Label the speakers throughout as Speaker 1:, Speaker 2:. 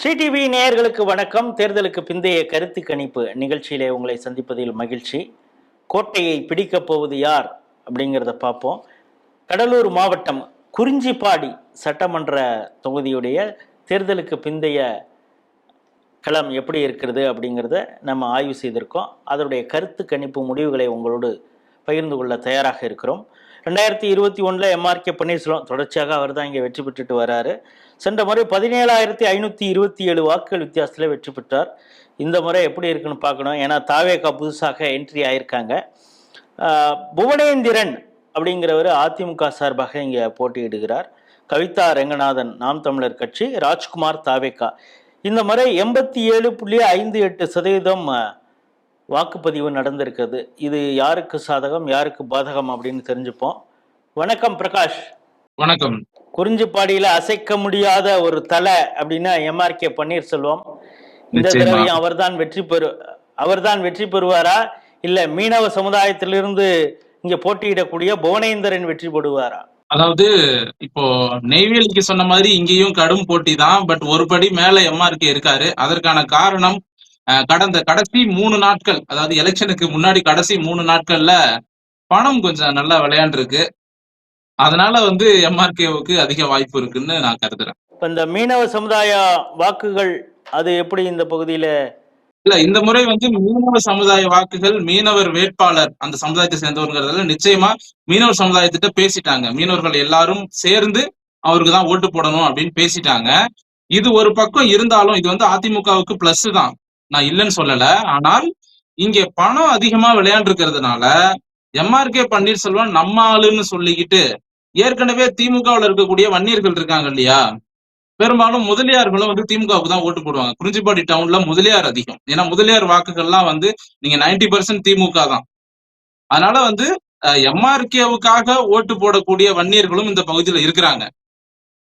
Speaker 1: Sri TV நேயர்களுக்கு வணக்கம். தேர்தலுக்கு பிந்தைய கருத்து கணிப்பு நிகழ்ச்சியிலே உங்களை சந்திப்பதில் மகிழ்ச்சி. கோட்டையை பிடிக்கப் போவது யார் அப்படிங்கிறத பார்ப்போம். கடலூர் மாவட்டம் குறிஞ்சிப்பாடி சட்டமன்ற தொகுதியுடைய தேர்தலுக்கு பிந்தைய களம் எப்படி இருக்கிறது அப்படிங்கிறத நம்ம ஆய்வு செய்திருக்கோம். அதனுடைய கருத்து கணிப்பு முடிவுகளை உங்களோடு பகிர்ந்து கொள்ள தயாராக இருக்கிறோம். 2021 எம்ஆர்கே பன்னீர்செல்வம் தொடர்ச்சியாக அவர் தான் இங்கே வெற்றி பெற்றுட்டு வராரு. சென்ற முறை 17,527 வாக்குகள் வித்தியாசத்தில் வெற்றி பெற்றார். இந்த முறை எப்படி இருக்குன்னு பார்க்கணும். ஏன்னா தாவேகா புதுசாக என்ட்ரி ஆயிருக்காங்க. புவனேந்திரன் அப்படிங்கிறவர் அதிமுக சார்பாக இங்கே போட்டியிடுகிறார். கவிதா ரெங்கநாதன் நாம் தமிழர் கட்சி, ராஜ்குமார் தாவேகா. இந்த முறை 87.58% வாக்குப்பதிவு நடந்திருக்குது. இது யாருக்கு சாதகம் யாருக்கு பாதகம் அப்படின்னு தெரிஞ்சுப்போம். வணக்கம் பிரகாஷ்.
Speaker 2: வணக்கம்.
Speaker 1: குறிஞ்சிப்பாடியில அசைக்க முடியாத ஒரு தலை அப்படின்னா எம்ஆர்கே பன்னீர்செல்வம். இந்த தடவையும் அவர்தான் வெற்றி பெறுவாரா இல்ல மீனவ சமுதாயத்திலிருந்து இங்க போட்டியிடக்கூடிய புவனேந்திரன் வெற்றி பெறுவாரா?
Speaker 2: அதாவது இப்போ நெய்வேலிக்கு சொன்ன மாதிரி இங்கேயும் கடும் போட்டி தான். பட் ஒரு படி மேல எம்ஆர்கே இருக்காரு. அதற்கான காரணம் கடந்த கடைசி 3 நாட்கள், அதாவது எலெக்ஷனுக்கு முன்னாடி கடைசி 3 நாட்கள்ல பணம் கொஞ்சம் நல்லா விளையாண்டுருக்கு. அதனால எம்ஆர்கேவுக்கு அதிக வாய்ப்பு இருக்குன்னு நான் கருதுறேன்.
Speaker 1: இந்த மீனவ சமுதாய வாக்குகள் அது எப்படி இந்த பகுதியில?
Speaker 2: இல்ல, இந்த முறை மீனவ சமுதாய வாக்குகள் மீனவர் வேட்பாளர் அந்த சமுதாயத்தை சேர்ந்தவங்கிறதுல நிச்சயமா மீனவர் சமுதாயத்திட்ட பேசிட்டாங்க. மீனவர்கள் எல்லாரும் சேர்ந்து அவருக்கு தான் ஓட்டு போடணும் அப்படின்னு பேசிட்டாங்க. இது ஒரு பக்கம் இருந்தாலும் இது அதிமுகவுக்கு பிளஸ் தான், நான் இல்லைன்னு சொல்லல. ஆனால் இங்க பணம் அதிகமா விளையாண்டு இருக்கிறதுனால எம்ஆர்கே பன்னீர்செல்வம் நம்ம ஆளுன்னு சொல்லிக்கிட்டு ஏற்கனவே திமுகவில் இருக்கக்கூடிய வன்னியர்கள் இருக்காங்க இல்லையா, பெரும்பாலும் முதலியார்களும் திமுகவுக்கு தான் ஓட்டு போடுவாங்க. குறிஞ்சிப்பாடி டவுன்ல முதலியார் அதிகம். ஏன்னா முதலியார் வாக்குகள்லாம் நீங்க 90% திமுக தான். அதனால எம்ஆர்கேவுக்காக ஓட்டு போடக்கூடிய வன்னியர்களும் இந்த பகுதியில இருக்கிறாங்க.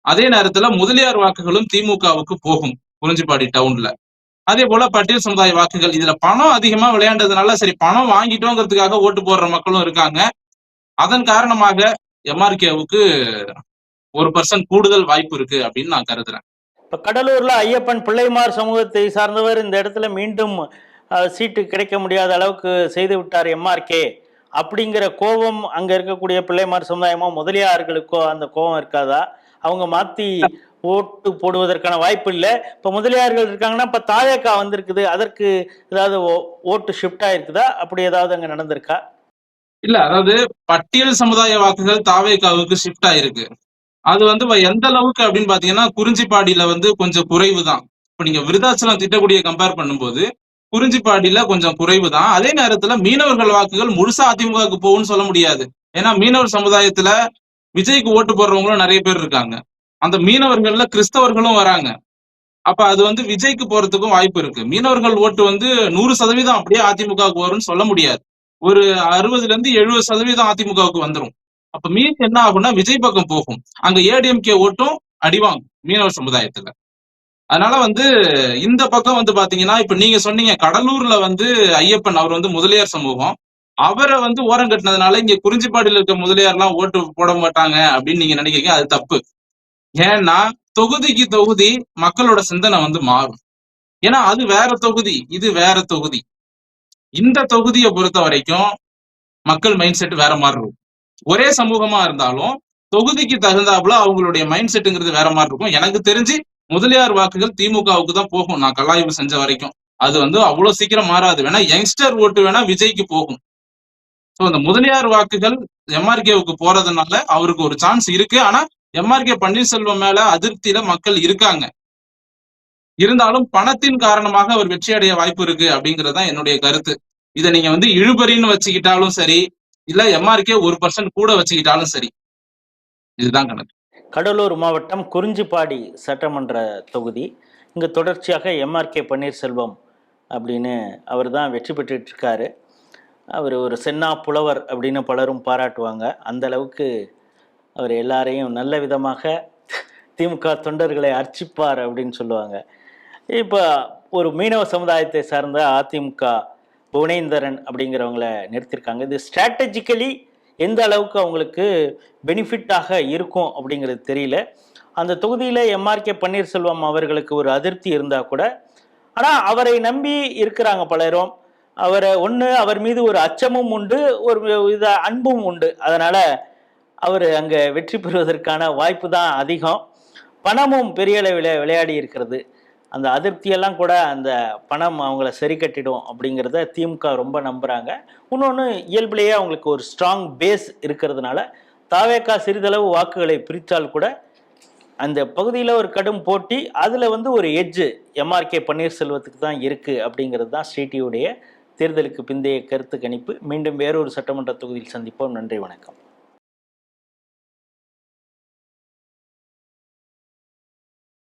Speaker 2: அதே நேரத்துல முதலியார் வாக்குகளும் திமுகவுக்கு போகும் குறிஞ்சிப்பாடி டவுன்ல. அதே போல பட்டியல் சமுதாய வாக்குகள், இதுல பணம் அதிகமா விளையாண்டதுனால சரி பணம் வாங்கிட்டோங்கிறதுக்காக ஓட்டு போடுற மக்களும் இருக்காங்க. அதன் காரணமாக எம்ஆர்கேவுக்கு 1% கூடுதல் வாய்ப்பு இருக்கு அப்படின்னு நான் கருதுறேன்.
Speaker 1: இப்ப கடலூர்ல ஐயப்பன் பிள்ளைமார் சமூகத்தை சார்ந்தவர் இந்த இடத்துல மீண்டும் சீட்டு கிடைக்க முடியாத அளவுக்கு செய்து விட்டார் எம்ஆர்கே அப்படிங்கிற கோபம் அங்க இருக்கக்கூடிய பிள்ளைமார் சமுதாயமோ முதலியார்களுக்கோ அந்த கோபம் இருக்காதா? அவங்க மாத்தி ஓட்டு போடுவதற்கான வாய்ப்பு இல்லை. இப்ப முதலியார்கள் இருக்காங்கன்னா இப்ப தாவேகா வந்திருக்குது, அதற்கு ஏதாவது ஓட்டு ஷிஃப்ட் ஆயிருக்குதா? அப்படி ஏதாவது அங்க நடந்திருக்கா?
Speaker 2: இல்ல, அதாவது பட்டியல் சமுதாய வாக்குகள் தாவேகாவுக்கு ஷிஃப்ட் ஆயிருக்கு. அது எந்த அளவுக்கு அப்படின்னு பாத்தீங்கன்னா குறிஞ்சிப்பாடியில கொஞ்சம் குறைவு தான். இப்ப நீங்க விருதாச்சலம் திட்டக்குடியை கம்பேர் பண்ணும்போது குறிஞ்சிப்பாடியில கொஞ்சம் குறைவு தான். அதே நேரத்துல மீனவர்கள் வாக்குகள் முழுசா அதிமுகவுக்கு போகும்னு சொல்ல முடியாது. ஏன்னா மீனவர் சமுதாயத்துல விஜய்க்கு ஓட்டு போடுறவங்களும் நிறைய பேர் இருக்காங்க. அந்த மீனவர்கள்ல கிறிஸ்தவர்களும் வராங்க. அப்ப அது விஜய்க்கு போறதுக்கும் வாய்ப்பு இருக்கு. மீனவர்கள் ஓட்டு 100% அப்படியே அதிமுகவுக்கு வரும்னு சொல்ல முடியாது. ஒரு 60% அதிமுகவுக்கு வந்துடும். அப்ப மீன் என்ன ஆகும்னா விஜய் பக்கம் போகும். அங்க ஏடிஎம்கே ஓட்டும் அடிவாங்கும் மீனவர் சமுதாயத்துல. அதனால இந்த பக்கம் பாத்தீங்கன்னா இப்ப நீங்க சொன்னீங்க கடலூர்ல ஐயப்பன் அவர் முதலியார் சமூகம், அவரை ஓரம் கட்டினதுனால இங்க குறிஞ்சிப்பாடியில் இருக்க முதலியார் எல்லாம் ஓட்டு போட மாட்டாங்க அப்படின்னு நீங்க நினைக்கிறீங்க. அது தப்பு. ஏன்னா தொகுதிக்கு தொகுதி மக்களோட சிந்தனை மாறும். ஏன்னா அது வேற தொகுதி, இது வேற தொகுதி. இந்த தொகுதியை பொறுத்த வரைக்கும் மக்கள் மைண்ட் செட் வேற மாதிரி இருக்கும். ஒரே சமூகமா இருந்தாலும் தொகுதிக்கு தகுந்தாப்புல அவங்களுடைய மைண்ட் செட்டுங்கிறது வேற மாதிரி இருக்கும். எனக்கு தெரிஞ்சு முதலியார் வாக்குகள் திமுகவுக்கு தான் போகும். நான் கலாய்வு செஞ்ச வரைக்கும் அது அவ்வளவு சீக்கிரம் மாறாது. வேணா யங்ஸ்டர் ஓட்டு வேணா விஜய்க்கு போகும். சோ அந்த முதலியார் வாக்குகள் எம்ஆர்கேவுக்கு போறதுனால அவருக்கு ஒரு சான்ஸ் இருக்கு. ஆனா எம்ஆர்கே பன்னீர்செல்வம் மேல அதிருப்தியில மக்கள் இருக்காங்க. இருந்தாலும் பணத்தின் காரணமாக அவர் வெற்றி அடைய வாய்ப்பு இருக்கு அப்படிங்கறதுதான் என்னுடைய கருத்து. இதை நீங்க இழுபறின்னு வச்சுக்கிட்டாலும் சரி, இல்ல எம்ஆர்கே 1% கூட வச்சுக்கிட்டாலும் சரி, இதுதான் கணக்கு.
Speaker 1: கடலூர் மாவட்டம் குறிஞ்சிப்பாடி சட்டமன்ற தொகுதி. இங்கு தொடர்ச்சியாக எம்ஆர்கே பன்னீர்செல்வம் அப்படின்னு அவர் தான் வெற்றி பெற்றுட்டு இருக்காரு. அவர் ஒரு சென்னா புலவர் அப்படின்னு பலரும் பாராட்டுவாங்க. அந்த அளவுக்கு அவர் எல்லாரையும் நல்ல விதமாக திமுக தொண்டர்களை அர்ச்சிப்பார் அப்படின்னு சொல்லுவாங்க. இப்போ ஒரு மீனவ சமுதாயத்தை சார்ந்த அதிமுக புவனேந்திரன் அப்படிங்கிறவங்கள நிறுத்திருக்காங்க. இது ஸ்ட்ராட்டஜிக்கலி எந்த அளவுக்கு அவங்களுக்கு பெனிஃபிட்டாக இருக்கும் அப்படிங்கிறது தெரியல. அந்த தொகுதியில் எம்ஆர்கே பன்னீர்செல்வம் அவர்களுக்கு ஒரு அதிருப்தி இருந்தால் கூட, ஆனால் அவரை நம்பி இருக்கிறாங்க பலரும். அவர் மீது ஒரு அச்சமும் உண்டு, ஒரு வித அன்பும் உண்டு. அதனால் அவர் அங்கே வெற்றி பெறுவதற்கான வாய்ப்பு தான் அதிகம். பணமும் பெரிய அளவில் விளையாடி இருக்கிறது. அந்த அதிருப்தியெல்லாம் கூட அந்த பணம் அவங்கள சரி கட்டிடும் அப்படிங்கிறத திமுக ரொம்ப நம்புகிறாங்க. இன்னொன்று, இயல்பிலேயே அவங்களுக்கு ஒரு ஸ்ட்ராங் பேஸ் இருக்கிறதுனால தாவேகா சிறிதளவு வாக்குகளை பிரித்தால் கூட அந்த பகுதியில் ஒரு கடும் போட்டி, அதில் ஒரு எட்ஜு எம்ஆர்கே பன்னீர்செல்வத்துக்கு தான் இருக்குது அப்படிங்கிறது தான் ஸ்ரீடிவியுடைய தேர்தலுக்கு பிந்தைய கருத்து கணிப்பு. மீண்டும் வேறொரு சட்டமன்ற தொகுதியில் சந்திப்போம். நன்றி, வணக்கம்.